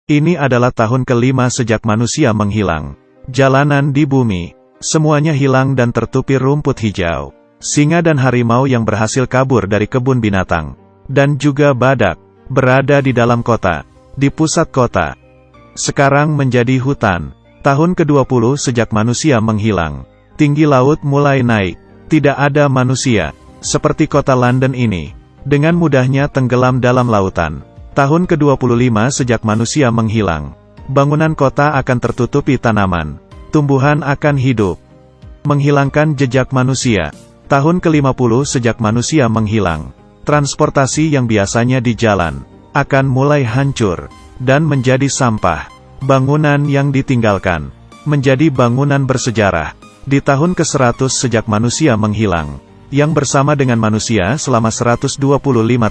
Ini adalah tahun kelima sejak manusia menghilang. Jalanan di bumi, semuanya hilang dan tertutupi rumput hijau. Singa dan harimau yang berhasil kabur dari kebun binatang, dan juga badak, berada di dalam kota, di pusat kota. Sekarang menjadi hutan. Tahun ke-20 sejak manusia menghilang. Tinggi laut mulai naik. Tidak ada manusia, seperti kota London ini, dengan mudahnya tenggelam dalam lautan. Tahun ke-25 sejak manusia menghilang. Bangunan kota akan tertutupi tanaman. Tumbuhan akan hidup. Menghilangkan jejak manusia. Tahun ke-50 sejak manusia menghilang. Transportasi yang biasanya di jalan, akan mulai hancur, dan menjadi sampah. Bangunan yang ditinggalkan, menjadi bangunan bersejarah. Di tahun ke-100 sejak manusia menghilang, yang bersama dengan manusia selama 125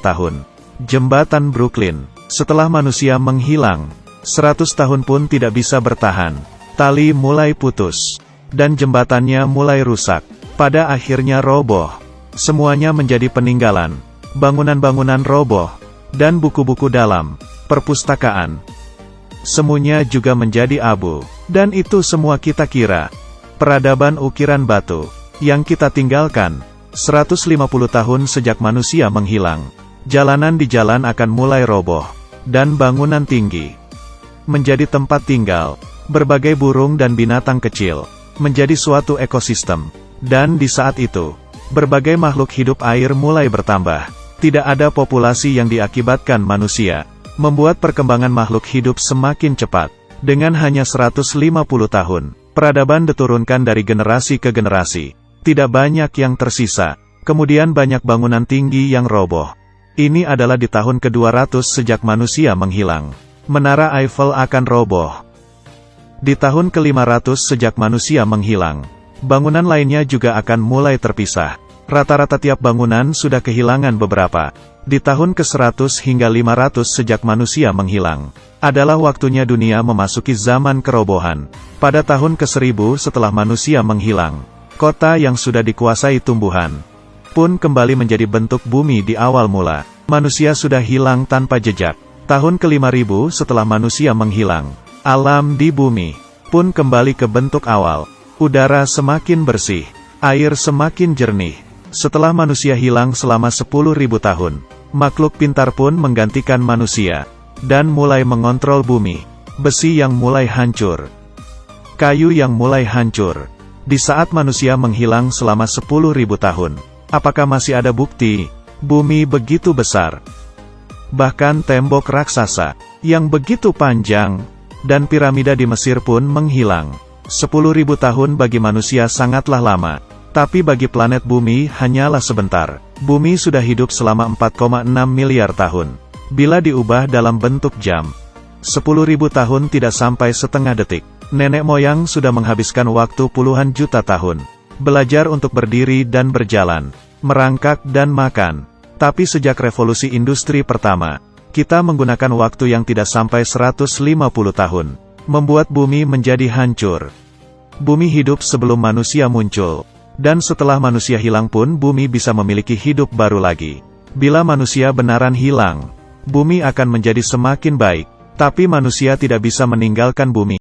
tahun. Jembatan Brooklyn, setelah manusia menghilang, 100 tahun pun tidak bisa bertahan. Tali mulai putus, dan jembatannya mulai rusak. Pada akhirnya roboh. Semuanya menjadi peninggalan. Bangunan-bangunan roboh, dan buku-buku dalam perpustakaan. Semuanya juga menjadi abu. Dan itu semua kita kira. Peradaban ukiran batu, yang kita tinggalkan. 150 tahun sejak manusia menghilang. Jalanan di jalan akan mulai roboh, dan bangunan tinggi menjadi tempat tinggal berbagai burung dan binatang kecil, menjadi suatu ekosistem. Dan di saat itu, berbagai makhluk hidup air mulai bertambah. Tidak ada populasi yang diakibatkan manusia, membuat perkembangan makhluk hidup semakin cepat. Dengan hanya 150 tahun, peradaban diturunkan dari generasi ke generasi. Tidak banyak yang tersisa, kemudian banyak bangunan tinggi yang roboh. Ini adalah di tahun ke-200 sejak manusia menghilang. Menara Eiffel akan roboh. Di tahun ke-500 sejak manusia menghilang, bangunan lainnya juga akan mulai terpisah. Rata-rata tiap bangunan sudah kehilangan beberapa. Di tahun ke-100 hingga 500 sejak manusia menghilang, adalah waktunya dunia memasuki zaman kerobohan. Pada tahun ke-1000 setelah manusia menghilang, kota yang sudah dikuasai tumbuhan pun kembali menjadi bentuk bumi di awal mula. Manusia sudah hilang tanpa jejak. Tahun ke-5000 setelah manusia menghilang, alam di bumi pun kembali ke bentuk awal. Udara semakin bersih, air semakin jernih. Setelah manusia hilang selama 10.000 tahun, makhluk pintar pun menggantikan manusia, dan mulai mengontrol bumi. Besi yang mulai hancur, kayu yang mulai hancur. Di saat manusia menghilang selama 10.000 tahun, apakah masih ada bukti? Bumi begitu besar. Bahkan tembok raksasa, yang begitu panjang, dan piramida di Mesir pun menghilang. 10.000 tahun bagi manusia sangatlah lama. Tapi bagi planet bumi hanyalah sebentar. Bumi sudah hidup selama 4,6 miliar tahun. Bila diubah dalam bentuk jam, 10.000 tahun tidak sampai setengah detik. Nenek moyang sudah menghabiskan waktu puluhan juta tahun. Belajar untuk berdiri dan berjalan, merangkak dan makan. Tapi sejak revolusi industri pertama, kita menggunakan waktu yang tidak sampai 150 tahun. Membuat bumi menjadi hancur. Bumi hidup sebelum manusia muncul. Dan setelah manusia hilang pun bumi bisa memiliki hidup baru lagi. Bila manusia benaran hilang, bumi akan menjadi semakin baik. Tapi manusia tidak bisa meninggalkan bumi.